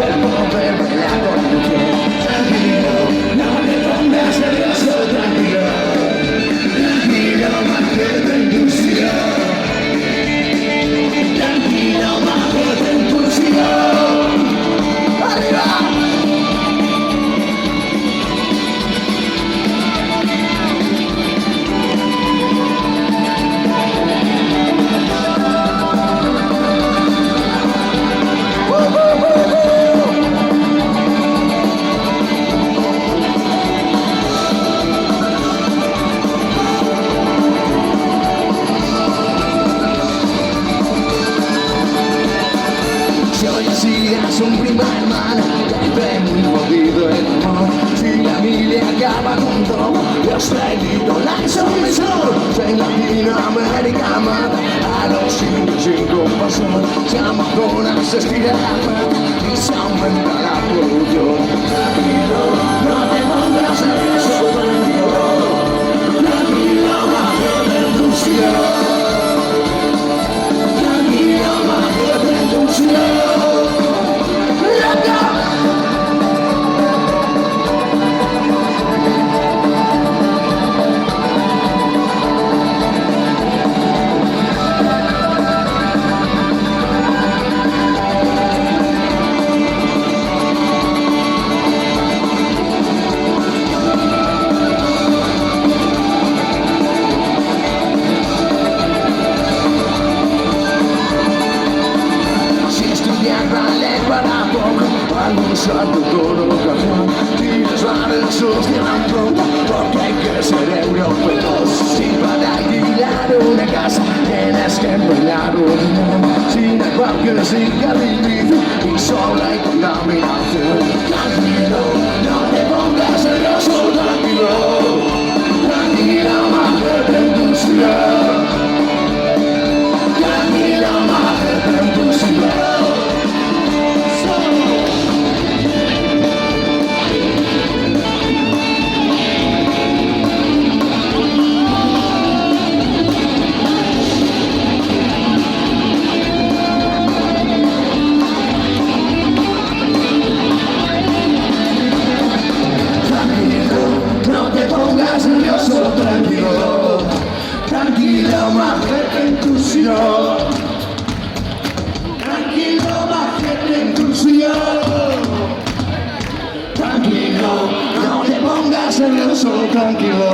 el poder de la corrupción. Tranquilo, no te pongas nervioso, tranquilo. Tranquilo, más que tu intuición. Tranquilo, más que tu intuición. ¡Arriba! Es un primo hermano que vive muy jodido el amor. Si la familia acaba con todo, los traidores la insumisión. En Latinoamérica mata a los indios sin compasión. Se amazonas, se estira la mata y se aumenta la producción. Tranquilo, no te pongas nervioso, tranquilo. Tranquilo, más que reducción. Tranquilo, más que reducción. Salto todo lo que hacen y les van a solucionar pronto, porque hay que ser europeos. Si para alquilar una casa tienes que emplear un dinero, sin embargo sin cariño y solo hay contaminación. Tranquilo, no te pongas nervioso, tranquilo. Tranquilo, más que te entusiasma. Tranquilo, más que te entusiasma. Tranquilo, tranquilo, más que te entusiasma. Tranquilo, más que te entusiasma. Tranquilo, no te pongas nervioso, tranquilo.